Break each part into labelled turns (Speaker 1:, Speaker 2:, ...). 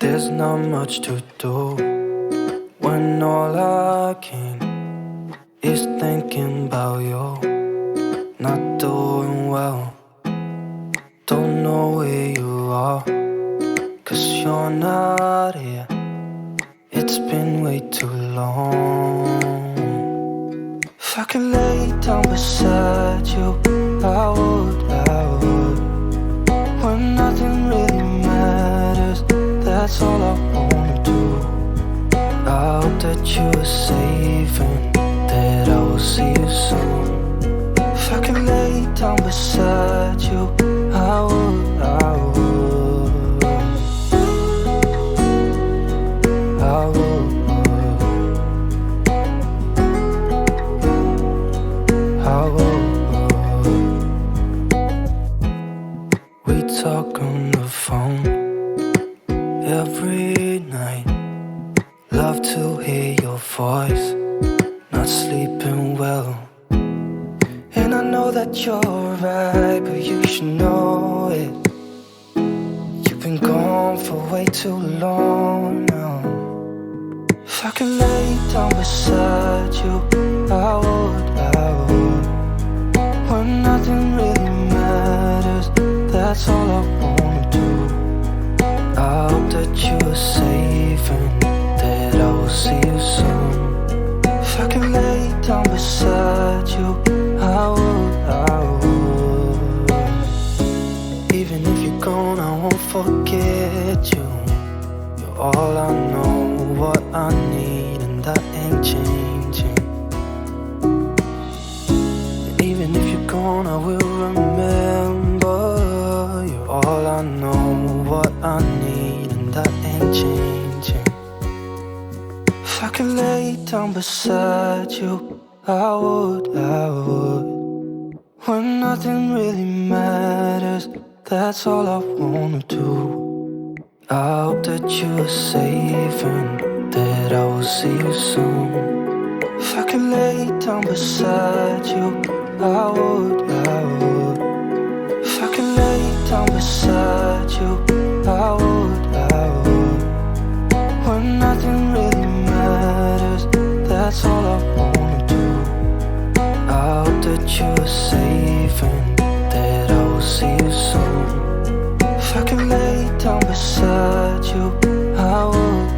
Speaker 1: There's not much to do when all I can is thinking about you. Not doing well, don't know where you are, 'cause you're not here. It's been way too long. If I could lay down beside you, I would. When nothing really matters, that's all I wanna do. I hope that you are safe and that I will see you soon. If I could lay down beside you, I would. We talk on the phone every night. Love to hear your voice. Not sleeping well, and I know that you're right, but you should know it. You've been gone for way too long now. If I could lay down beside you, I would. When nothing really matters, that's all I wanna do. I hope that you are safe and that I will see you soon. If I can lay down beside you, I would. Even if you're gone, I won't forget you. You're all I know, what I need, and that ain't changing. Even if you're gone, I will remember. You're all I know, what I need, and that ain't changing. If I could lay down beside you, I would. When nothing really matters, that's all I wanna do. I hope that you are safe and that I will see you soon. If I could lay down beside you, I would. If I could lay down beside you, I would. When nothing really matters, that's all I wanna do. I hope that you are safe and that I will see you soon. If I could lay down beside you, I would.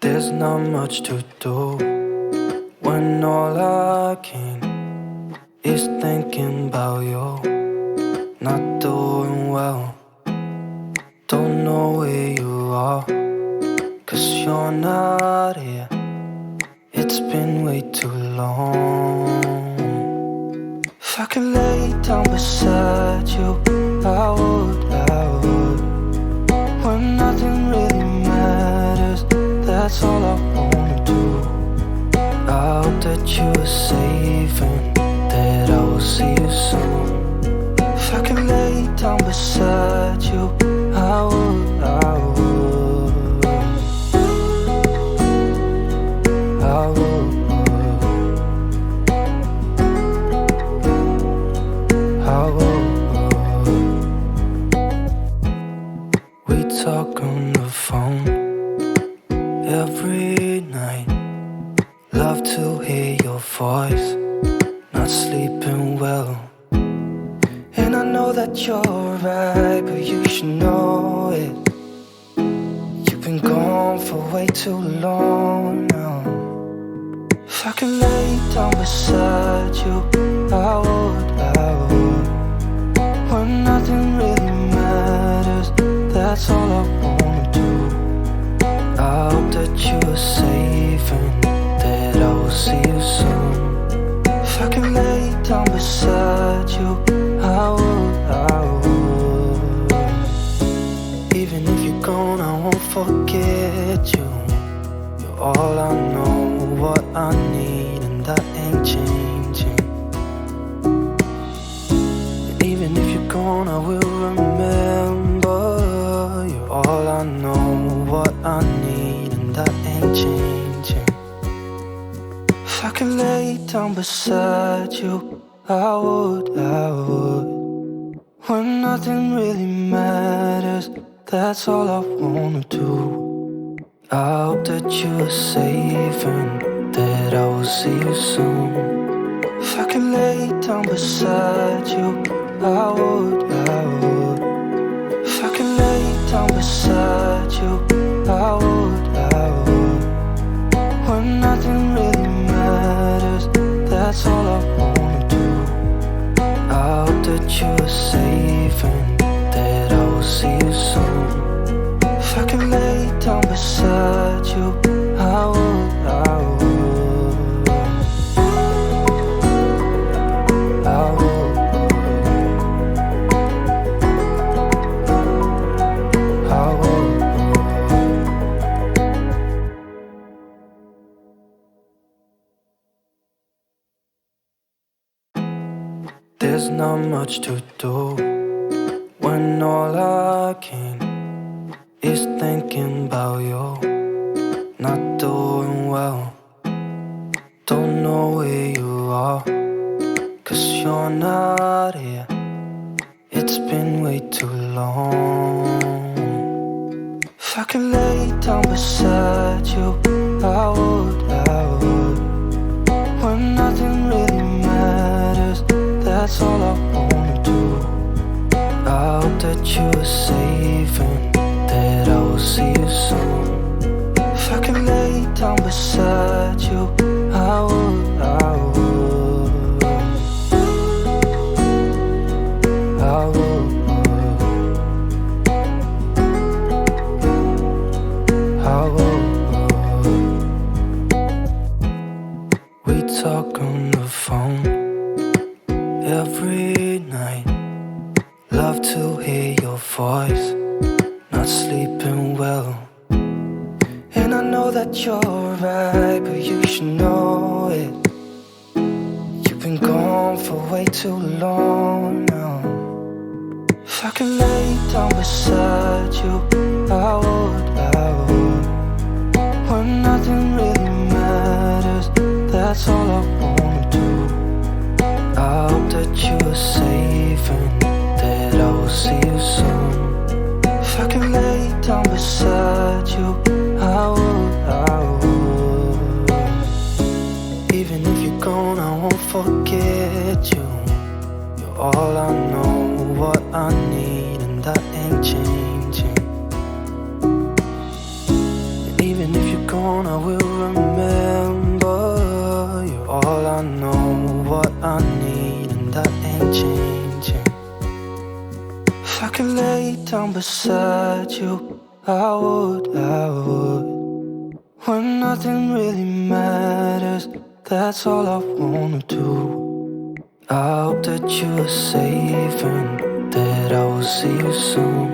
Speaker 1: There's not much to do when all I can is thinking about you. Not doing well, don't know where you are, 'cause you're not here. It's been way too long. If I could lay down beside you, I would. When nothing really matters, that's all I wanna do. I hope that you are safe and that I will see you soon. If I could lay down beside you, I would. We talk on the phone every night. Love to hear your voice. Not sleeping well, and I know that you're right, but you should know it. You've been gone for way too long now. If I could lay down beside you, I would. When nothing really matters, that's all I wanna do. I hope that you are safe and that I will see you soon. If I could lay down beside you, I would. Even if you're gone, I won't forget you. You're all I know, what I need, and that ain't changing. Even if you're gone, I will remember. You're all I know, what I need, and that ain't changing. If I could lay down beside you, I would. When nothing really matters, that's all I wanna do. I hope that you're safe and that I will see you soon. If I could lay down beside you, I would. If I could lay down beside you, I would. When nothing really matters, that's all I wanna do. I hope that you're safe and that I will see you soon. If I could lay down beside you, I would. I would. There's not much to do when all I can is thinking about you. Not doing well, don't know where you are, 'cause you're not here. It's been way too long. If I could lay down beside you, I would. When nothing really matters, that's all I wanna do. I hope that you're safe and that I will see you soon. If I could lay down beside you, I would. I would. I would. I would. We talk on the phone every night. Love to hear your voice. Not sleeping well, and I know that you're right, but you should know it. You've been gone for way too long now. If I could lay down beside you, I would. When nothing really matters, that's all I wanna do. I hope that you're safe and that I will see you soon. If I could lay down beside you, I would. Even if you're gone, I won't forget you. You're all I know, what I need, and that ain't changing. And even if you're gone, I will remember. You're all I know, what I need, and that ain't changing. If I could lay down beside you, I would. When nothing really matters, that's all I wanna do. I hope that you're safe and that I will see you soon.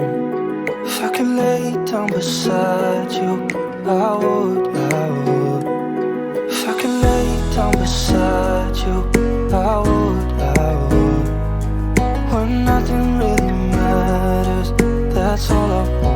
Speaker 1: If I could lay down beside you, I would. If I could lay down beside you, I would. When nothing really matters, that's all I want.